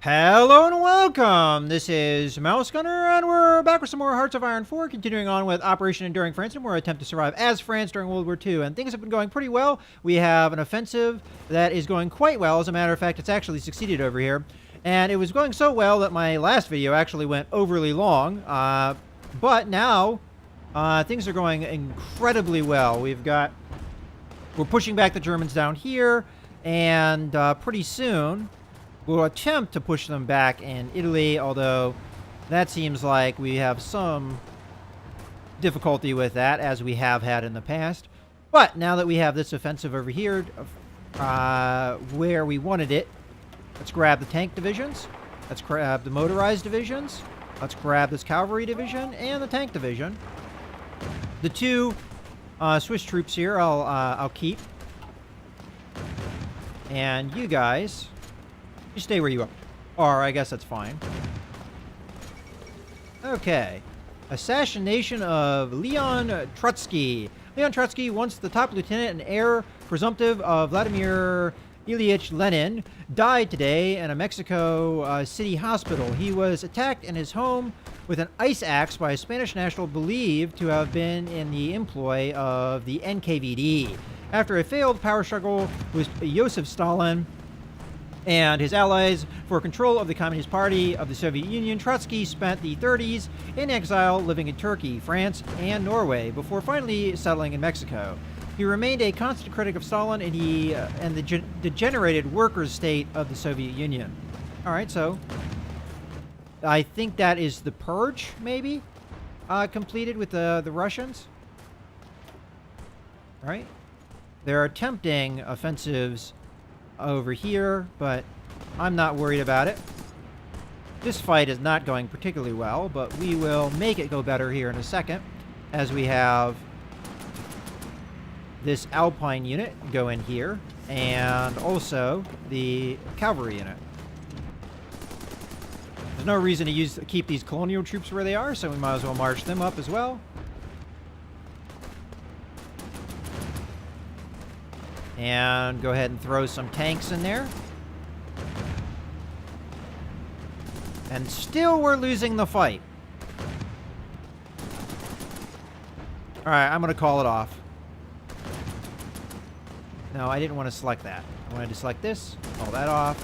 Hello and welcome! This is Mouse Gunner, and we're back with some more Hearts of Iron 4, continuing on with Operation Enduring Francedom, where we attempt to survive as France during World War II, and things have been going pretty well. We have an offensive that is going quite well. As a matter of fact, it's actually succeeded over here, and it was going so well that my last video actually went overly long, but now things are going incredibly well. We're pushing back the Germans down here, and pretty soon we'll attempt to push them back in Italy, although that seems like we have some difficulty with that, as we have had in the past. But now that we have this offensive over here, where we wanted it, let's grab the tank divisions, let's grab the motorized divisions, let's grab this cavalry division and the tank division. The two Swiss troops here I'll keep. And you guys, you stay where you are. Or I guess that's fine. Okay. Assassination of Leon Trotsky. Leon Trotsky, once the top lieutenant and heir presumptive of Vladimir Ilyich Lenin, died today in a Mexico City hospital. He was attacked in his home with an ice axe by a Spanish national believed to have been in the employ of the NKVD. After a failed power struggle with Joseph Stalin and his allies for control of the Communist Party of the Soviet Union, Trotsky spent the 30s in exile, living in Turkey, France, and Norway, before finally settling in Mexico. He remained a constant critic of Stalin and the degenerated workers' state of the Soviet Union. All right, so I think that is the purge, maybe, completed with the Russians. All right. They're attempting offensives over here, but I'm not worried about it. This fight is not going particularly well, but we will make it go better here in a second, as we have this Alpine unit go in here, and also the cavalry unit. There's no reason to keep these colonial troops where they are, so we might as well march them up as well. And go ahead and throw some tanks in there. And still we're losing the fight. Alright, I'm going to call it off. No, I didn't want to select that. I wanted to select this. Call that off.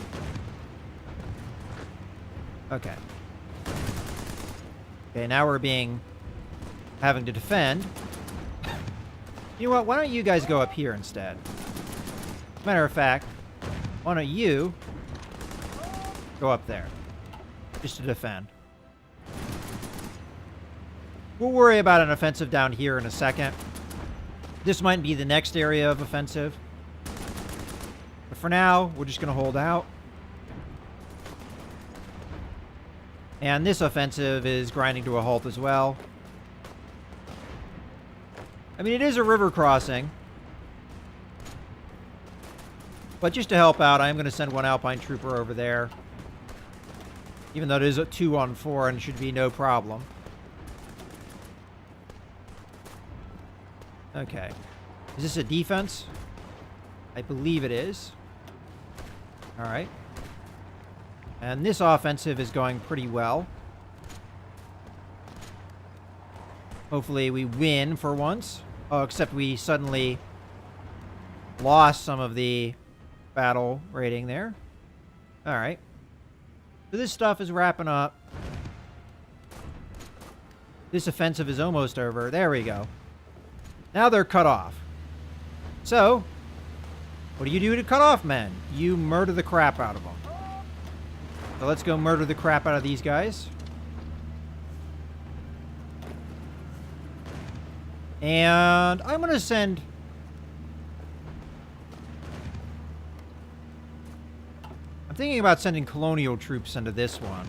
Okay. Okay, now we're having to defend. You know what? Why don't you guys go up here instead? Matter of fact, why don't you go up there, just to defend. We'll worry about an offensive down here in a second. This might be the next area of offensive. But for now, we're just going to hold out. And this offensive is grinding to a halt as well. I mean, it is a river crossing. But just to help out, I am going to send one Alpine trooper over there. Even though it is a 2-on-4 and should be no problem. Okay. Is this a defense? I believe it is. Alright. And this offensive is going pretty well. Hopefully we win for once. Oh, except we suddenly lost some of the battle rating there. Alright. So this stuff is wrapping up. This offensive is almost over. There we go. Now they're cut off. So, what do you do to cut off men? You murder the crap out of them. So let's go murder the crap out of these guys. And I'm going to send... I'm thinking about sending colonial troops into this one.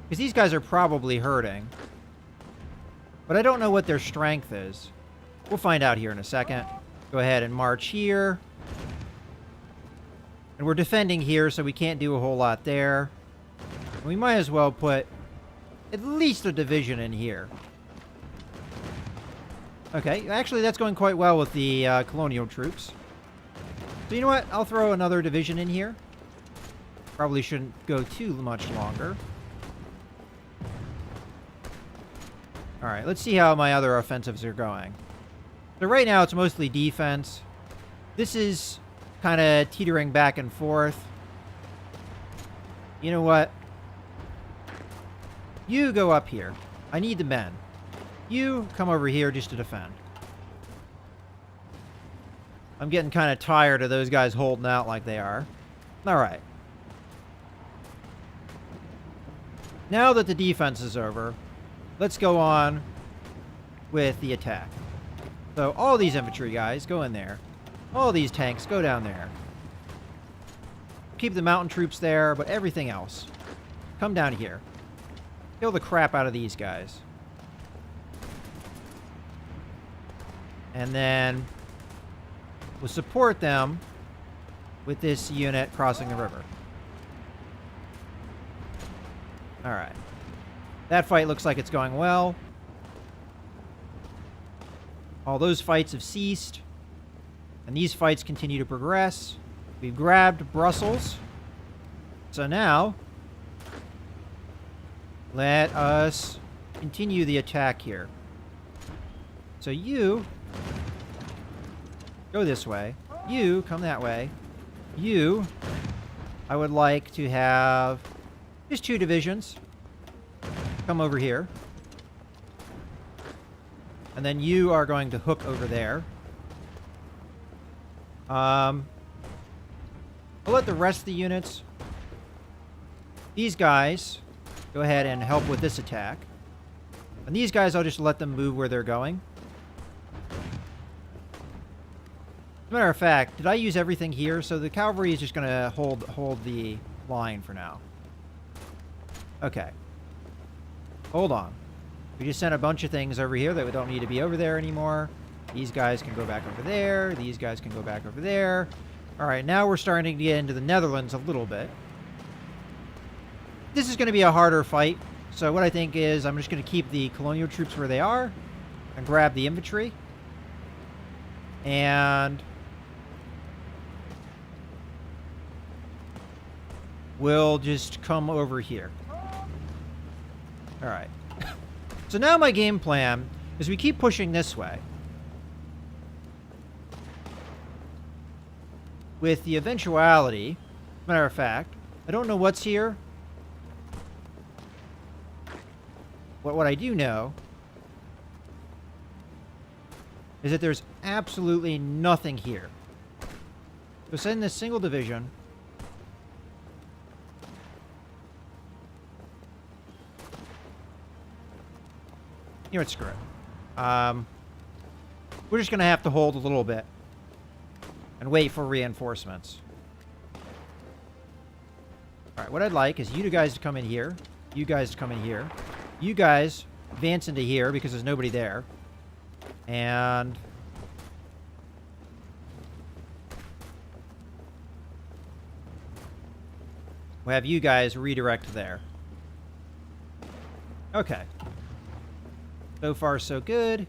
Because these guys are probably hurting. But I don't know what their strength is. We'll find out here in a second. Go ahead and march here. And we're defending here, so we can't do a whole lot there. We might as well put at least a division in here. Okay, actually that's going quite well with the colonial troops. So you know what? I'll throw another division in here. Probably shouldn't go too much longer. Alright, let's see how my other offensives are going. So right now it's mostly defense. This is kind of teetering back and forth. You know what? You go up here. I need the men. You come over here just to defend. I'm getting kind of tired of those guys holding out like they are. Alright. Now that the defense is over, let's go on with the attack. So all these infantry guys, go in there. All these tanks, go down there. Keep the mountain troops there, but everything else, come down here. Kill the crap out of these guys. And then we'll support them with this unit crossing the river. Alright. That fight looks like it's going well. All those fights have ceased. And these fights continue to progress. We've grabbed Brussels. So now, let us continue the attack here. So you go this way. You come that way. You, I would like to have just 2 divisions. Come over here. And then you are going to hook over there. I'll let the rest of the units, these guys, go ahead and help with this attack. And these guys, I'll just let them move where they're going. As a matter of fact, did I use everything here? So the cavalry is just going to hold the line for now. Okay. Hold on. We just sent a bunch of things over here that we don't need to be over there anymore. These guys can go back over there. These guys can go back over there. All right, now we're starting to get into the Netherlands a little bit. This is going to be a harder fight. So what I think is I'm just going to keep the colonial troops where they are and grab the infantry. And we'll just come over here. All right. So now my game plan is we keep pushing this way. With the eventuality, matter of fact, I don't know what's here. What I do know is that there's absolutely nothing here. So send this single division. You know what, screw it. We're just going to have to hold a little bit and wait for reinforcements. Alright, what I'd like is you guys to come in here. You guys to come in here. You guys advance into here because there's nobody there. And we'll have you guys redirect there. Okay. So far, so good.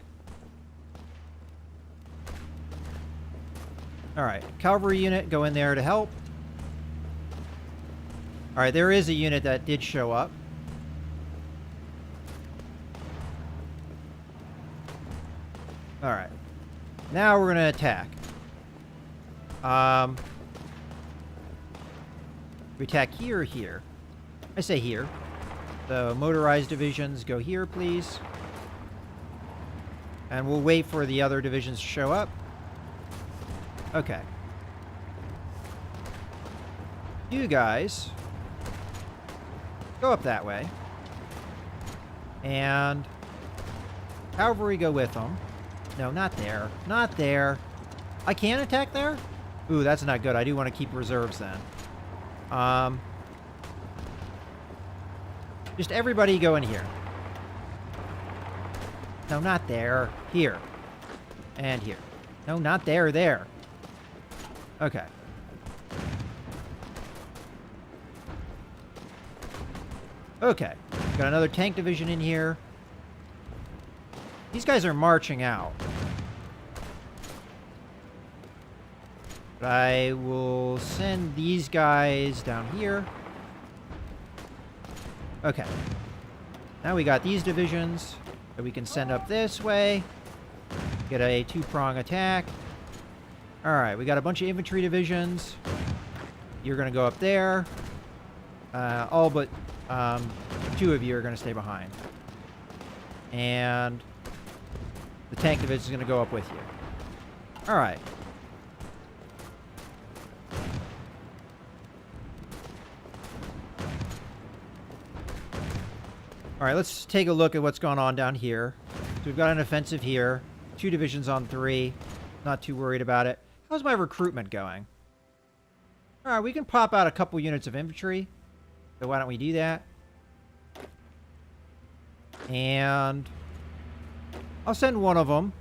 Alright, cavalry unit, go in there to help. Alright, there is a unit that did show up. Alright. Now we're going to attack. We attack here or here? I say here. So motorized divisions go here, please. And we'll wait for the other divisions to show up. Okay. You guys go up that way. And cavalry go with them. No, not there. Not there. I can attack there? Ooh, that's not good. I do want to keep reserves then. Just everybody go in here. No, not there. Here. And here. No, not there. There. Okay. Okay. Got another tank division in here. These guys are marching out. But I will send these guys down here. Okay. Now we got these divisions that we can send up this way. Get a two-prong attack. Alright, we got a bunch of infantry divisions. You're going to go up there. All but two of you are going to stay behind. And the tank division is going to go up with you. Alright. Alright, let's take a look at what's going on down here. So we've got an offensive here. 2 divisions on 3. Not too worried about it. How's my recruitment going? Alright, we can pop out a couple units of infantry. So why don't we do that? And I'll send one of them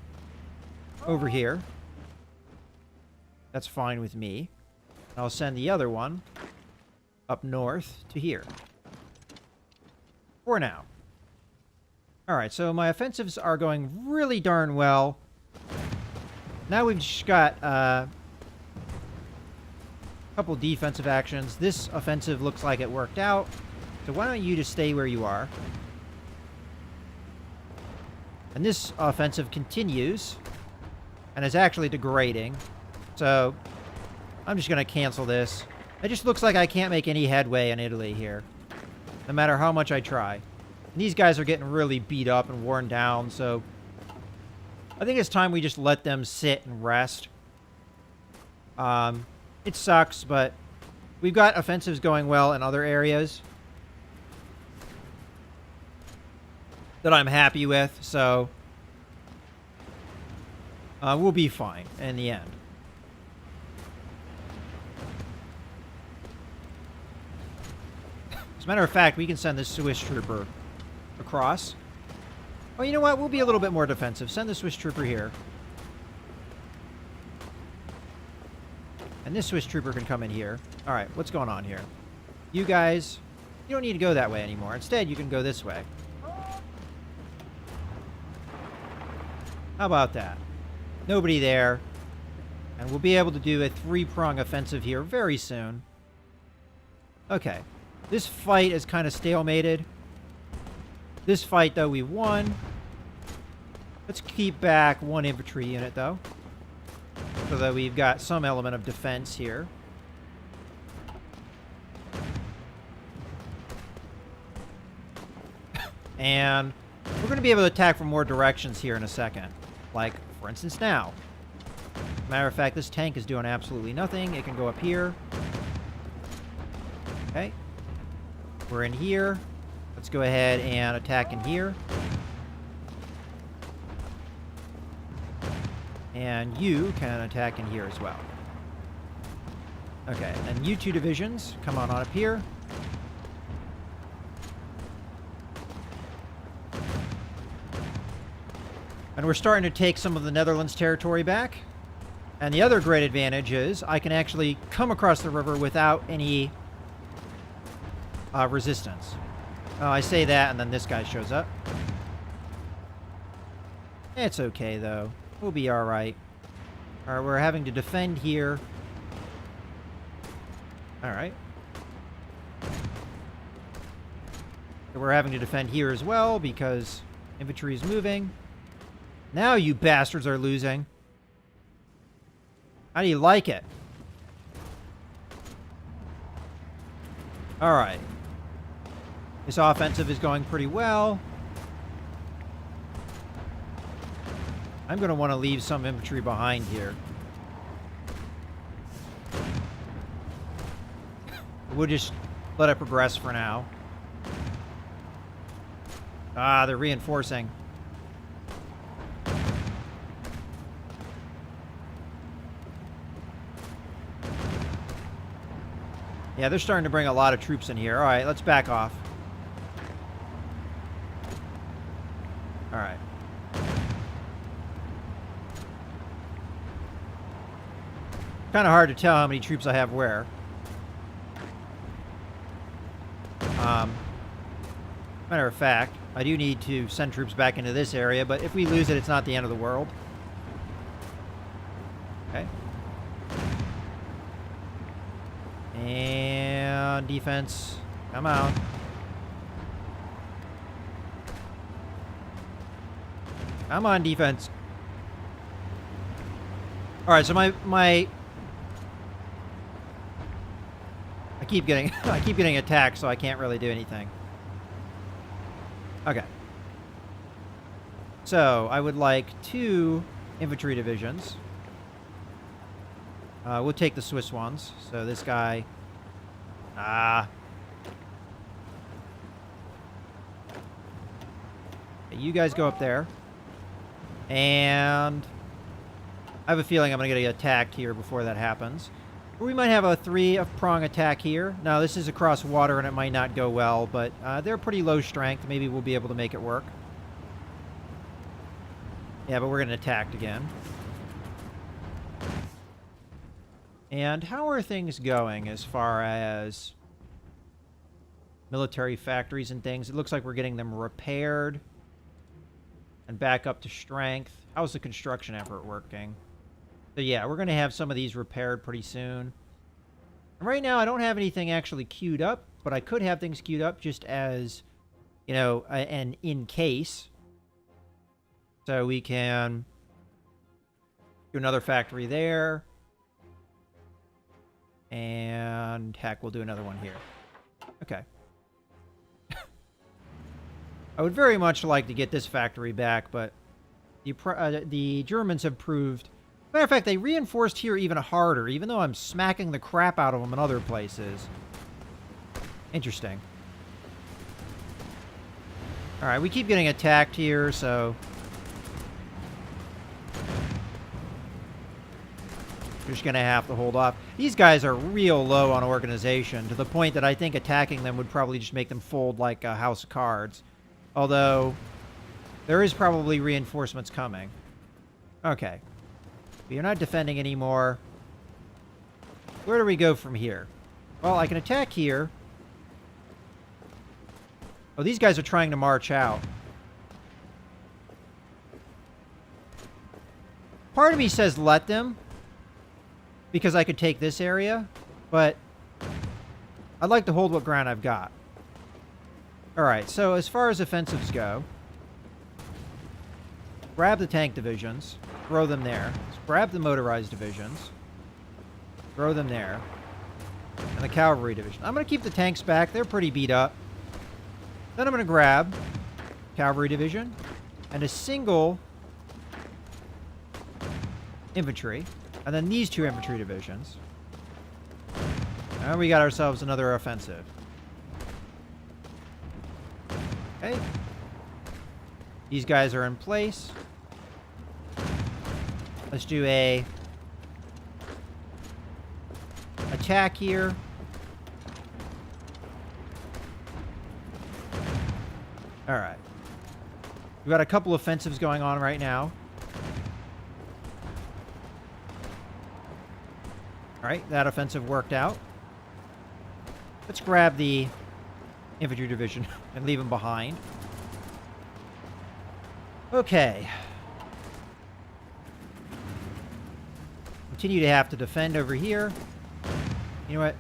over here. That's fine with me. I'll send the other one up north to here. For now. Alright, so my offensives are going really darn well. Now we've just got a couple defensive actions. This offensive looks like it worked out. So why don't you just stay where you are? And this offensive continues. And is actually degrading. So I'm just going to cancel this. It just looks like I can't make any headway in Italy here. No matter how much I try. And these guys are getting really beat up and worn down, so I think it's time we just let them sit and rest. It sucks, but we've got offensives going well in other areas that I'm happy with, so we'll be fine in the end. As a matter of fact, we can send this Swiss trooper across. Oh, you know what? We'll be a little bit more defensive. Send the Swiss trooper here. And this Swiss trooper can come in here. Alright, what's going on here? You guys, you don't need to go that way anymore. Instead, you can go this way. How about that? Nobody there. And we'll be able to do a 3-prong offensive here very soon. Okay. This fight is kind of stalemated. This fight, though, we won. Let's keep back 1 infantry unit, though. So that we've got some element of defense here. And we're going to be able to attack from more directions here in a second. Like, for instance, now. Matter of fact, this tank is doing absolutely nothing. It can go up here. Okay. We're in here. Let's go ahead and attack in here. And you can attack in here as well. Okay, and you 2 divisions, come on up here. And we're starting to take some of the Netherlands territory back. And the other great advantage is I can actually come across the river without any resistance. Oh, I say that, and then this guy shows up. It's okay, though. We'll be alright. Alright, we're having to defend here. Alright. So we're having to defend here as well, because infantry is moving. Now you bastards are losing. How do you like it? Alright. This offensive is going pretty well. I'm going to want to leave some infantry behind here. We'll just let it progress for now. Ah, they're reinforcing. Yeah, they're starting to bring a lot of troops in here. All right, let's back off. All right. Kind of hard to tell how many troops I have where. Matter of fact, I do need to send troops back into this area, but if we lose it, it's not the end of the world. Okay. And defense, come out. I'm on defense. All right, so my I keep getting attacked, so I can't really do anything. Okay. So I would like 2 infantry divisions. We'll take the Swiss ones. So this guy. You guys go up there. And I have a feeling I'm going to get attacked here before that happens. We might have a 3-prong attack here. Now, this is across water, and it might not go well, but they're pretty low strength. Maybe we'll be able to make it work. Yeah, but we're getting attacked again. And how are things going as far as military factories and things? It looks like we're getting them repaired and back up to strength. How's the construction effort working? So yeah, we're going to have some of these repaired pretty soon. And right now, I don't have anything actually queued up, but I could have things queued up just as, you know, an in case. So we can do another factory there. And heck, we'll do another one here. Okay. I would very much like to get this factory back, but the Germans have proved... Matter of fact, they reinforced here even harder, even though I'm smacking the crap out of them in other places. Interesting. Alright, we keep getting attacked here, so... we're just going to have to hold off. These guys are real low on organization, to the point that I think attacking them would probably just make them fold like a house of cards. Although, there is probably reinforcements coming. Okay. We are not defending anymore. Where do we go from here? Well, I can attack here. Oh, these guys are trying to march out. Part of me says let them, because I could take this area, but I'd like to hold what ground I've got. Alright, so as far as offensives go, grab the tank divisions, throw them there. Grab the motorized divisions, throw them there, and the cavalry division. I'm going to keep the tanks back. They're pretty beat up. Then I'm going to grab cavalry division and a single infantry, and then these 2 infantry divisions. And we got ourselves another offensive. Okay. These guys are in place. Let's do a attack here. All right. We've got a couple offensives going on right now. All right, that offensive worked out. Let's grab the infantry division and leave them behind. Okay. Continue to have to defend over here. You know what?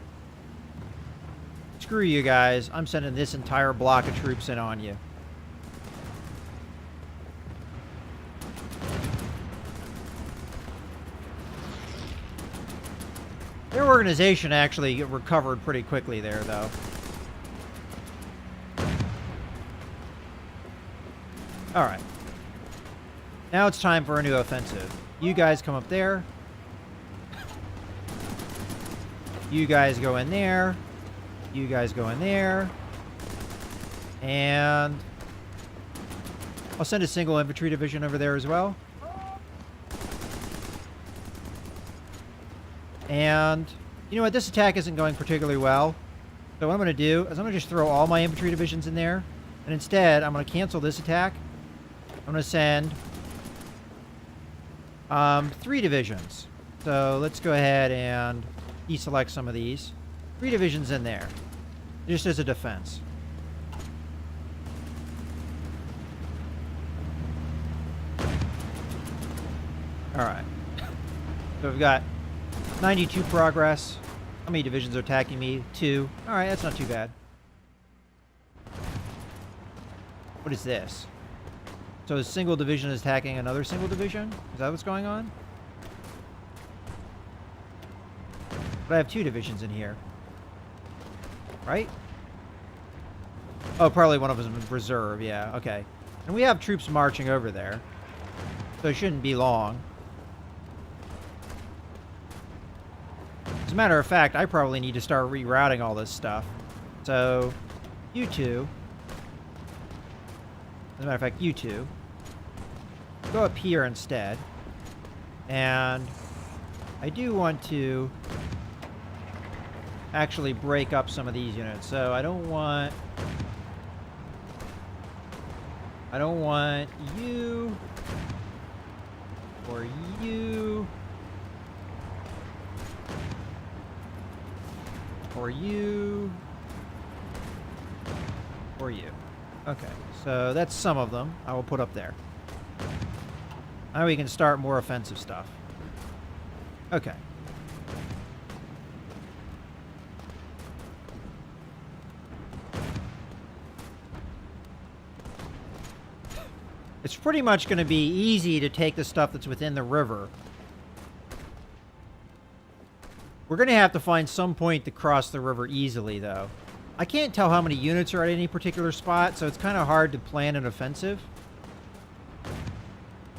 Screw you guys. I'm sending this entire block of troops in on you. Their organization actually recovered pretty quickly there, though. Alright. Now it's time for a new offensive. You guys come up there. You guys go in there. You guys go in there. And I'll send a single infantry division over there as well. And you know what? This attack isn't going particularly well. So what I'm going to do is I'm going to just throw all my infantry divisions in there. And instead, I'm going to cancel this attack. I'm going to send 3 divisions. So let's go ahead and deselect some of these. 3 divisions in there, just as a defense. Alright. So we've got 92 progress. How many divisions are attacking me? 2. Alright, that's not too bad. What is this? So a single division is attacking another single division? Is that what's going on? But I have 2 divisions in here. Right? Oh, probably one of them is reserve. Yeah, okay. And we have troops marching over there. So it shouldn't be long. As a matter of fact, I probably need to start rerouting all this stuff. So, you two. As a matter of fact, you two. Go up here instead. And I do want to actually break up some of these units. So I don't want you or you or you or you. Okay, so that's some of them I will put up there. Now we can start more offensive stuff. Okay. It's pretty much going to be easy to take the stuff that's within the river. We're going to have to find some point to cross the river easily, though. I can't tell how many units are at any particular spot, so it's kind of hard to plan an offensive.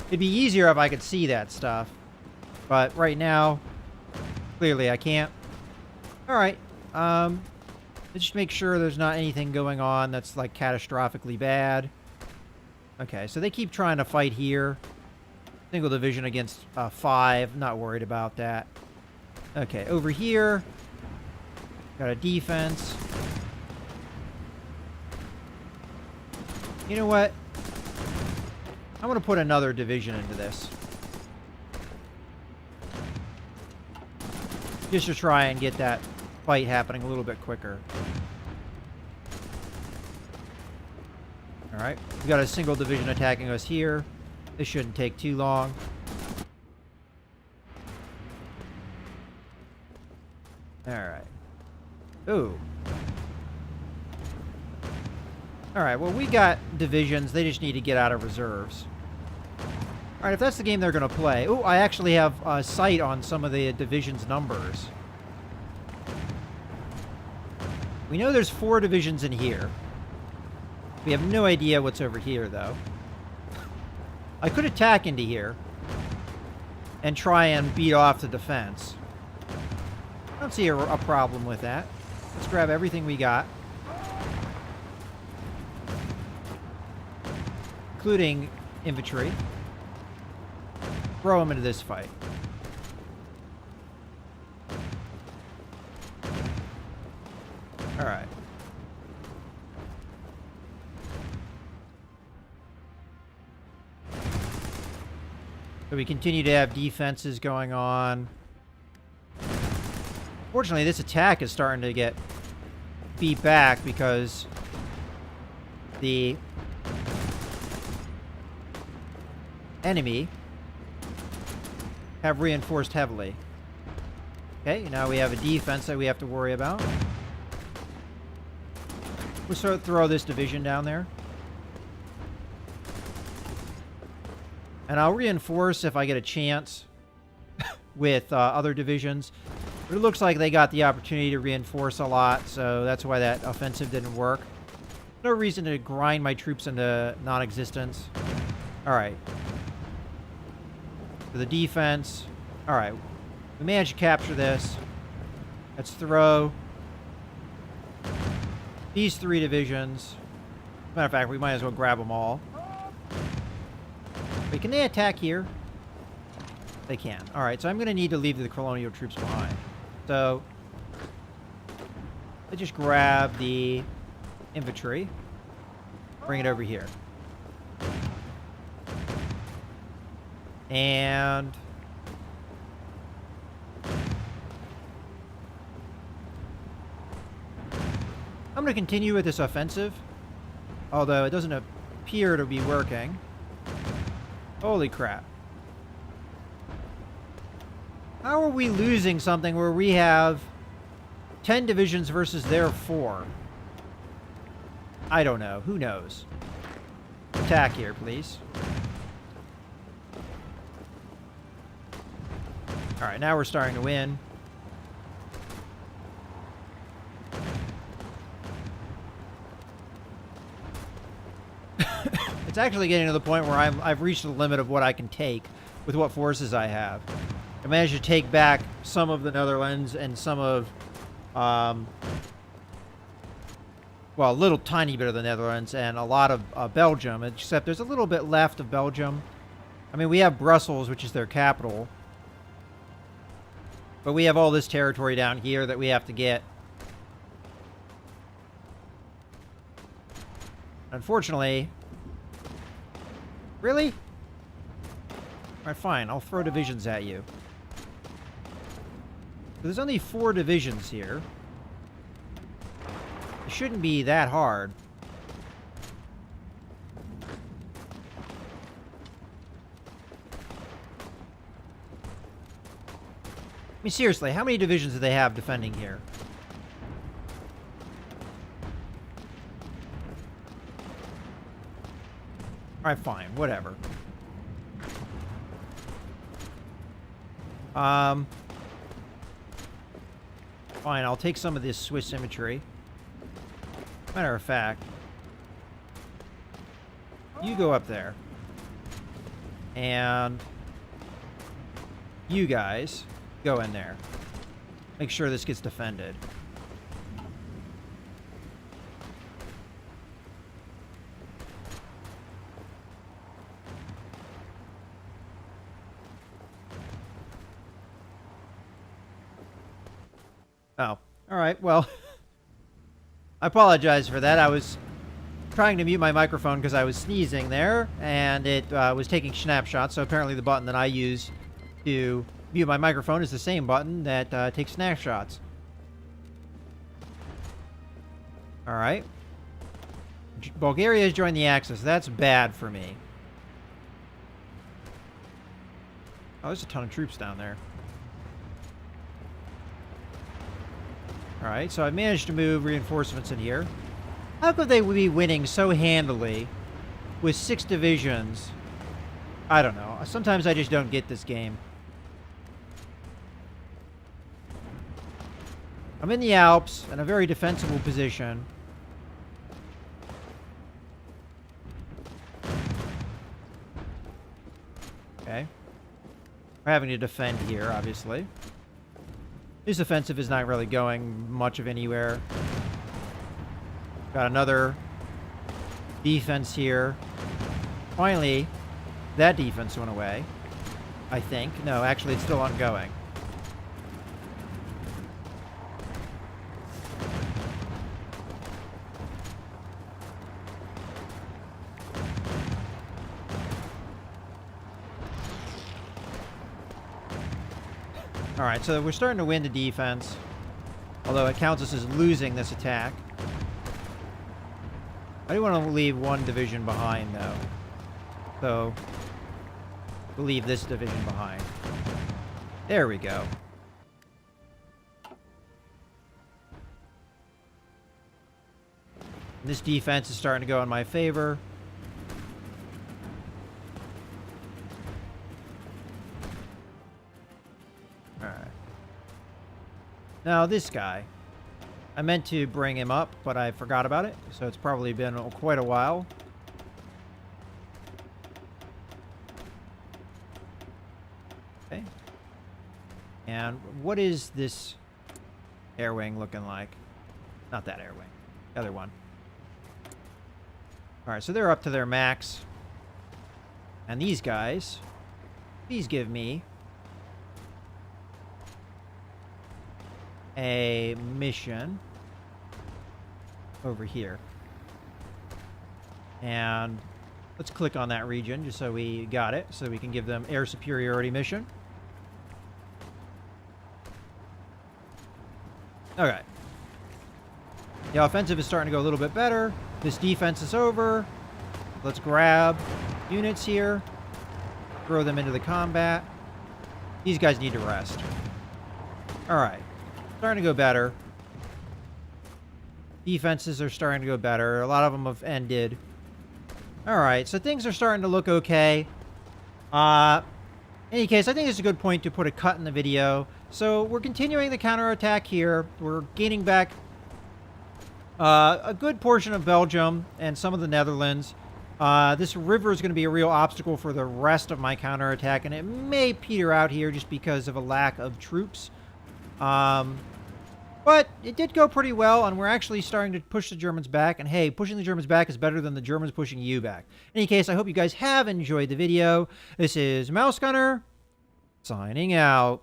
It'd be easier if I could see that stuff. But right now, clearly I can't. Alright. Let's just make sure there's not anything going on that's, like, catastrophically bad. Okay, so they keep trying to fight here. Single division against 5. Not worried about that. Okay, over here. Got a defense. You know what? I'm going to put another division into this. Just to try and get that fight happening a little bit quicker. Alright, we got a single division attacking us here. This shouldn't take too long. Alright. Ooh. Alright, well, we got divisions. They just need to get out of reserves. Alright, if that's the game they're going to play... Ooh, I actually have sight on some of the divisions' numbers. We know there's 4 divisions in here. We have no idea what's over here, though. I could attack into here and try and beat off the defense. I don't see a problem with that. Let's grab everything we got. Including infantry. Throw them into this fight. Alright. So we continue to have defenses going on. Fortunately, this attack is starting to get beat back because the enemy have reinforced heavily. Okay, now we have a defense that we have to worry about. We'll sort of throw this division down there. And I'll reinforce if I get a chance with other divisions. But it looks like they got the opportunity to reinforce a lot, so that's why that offensive didn't work. No reason to grind my troops into non-existence. Alright. For the defense. Alright. We managed to capture this. Let's throw these 3 divisions. As a matter of fact, we might as well grab them all. Wait, can they attack here? They can. Alright, so I'm going to need to leave the colonial troops behind. So, let's just grab the infantry. Bring it over here. And I'm going to continue with this offensive. Although it doesn't appear to be working. Holy crap. How are we losing something where we have 10 divisions versus their 4? I don't know. Who knows? attack here, please. Alright, now we're starting to win. It's actually getting to the point where I've reached the limit of what I can take with what forces I have. I managed to take back some of the Netherlands and some of, well, a little tiny bit of the Netherlands and a lot of Belgium, except there's a little bit left of Belgium. I mean, we have Brussels, which is their capital. But we have all this territory down here that we have to get. Unfortunately... Really? Alright, fine. I'll throw divisions at you. There's only 4 divisions here. It shouldn't be that hard. I mean, seriously, how many divisions do they have defending here? Alright, fine. Whatever. Fine, I'll take some of this Swiss infantry. Matter of fact, you go up there. And you guys go in there. Make sure this gets defended. Oh, alright, well, I apologize for that. I was trying to mute my microphone because I was sneezing there, and it was taking snapshots, so apparently the button that I use to mute my microphone is the same button that takes snapshots. Alright. Bulgaria has joined the Axis. That's bad for me. Oh, there's a ton of troops down there. Alright, so I managed to move reinforcements in here. How could they be winning so handily with 6 divisions? I don't know. Sometimes I just don't get this game. I'm in the Alps, in a very defensible position. Okay. We're having to defend here, obviously. This offensive is not really going much of anywhere. Got another defense here. Finally, that defense went away. I think. No, actually, it's still ongoing. Alright, so we're starting to win the defense. Although it counts us as losing this attack. I do want to leave one division behind, though. So, we'll leave this division behind. There we go. This defense is starting to go in my favor. Now, this guy, I meant to bring him up, but I forgot about it, so it's probably been quite a while. Okay. And what is this air wing looking like? Not that air wing, the other one. Alright, so they're up to their max. And these guys, please give me a mission over here. And let's click on that region just so we got it, so we can give them air superiority mission. Okay. The offensive is starting to go a little bit better. This defense is over. Let's grab units here. Throw them into the combat. These guys need to rest. Alright. Starting to go better. Defenses are starting to go better. A lot of them have ended. All right, so things are starting to look okay. Uh, in any case, I think it's a good point to put a cut in the video. So we're continuing the counterattack here. We're gaining back a good portion of Belgium and some of the Netherlands. This river is going to be a real obstacle for the rest of my counterattack, and it may peter out here just because of a lack of troops. But it did go pretty well, and we're actually starting to push the Germans back. And hey, pushing the Germans back is better than the Germans pushing you back. In any case, I hope you guys have enjoyed the video. This is Mouse Gunner, signing out.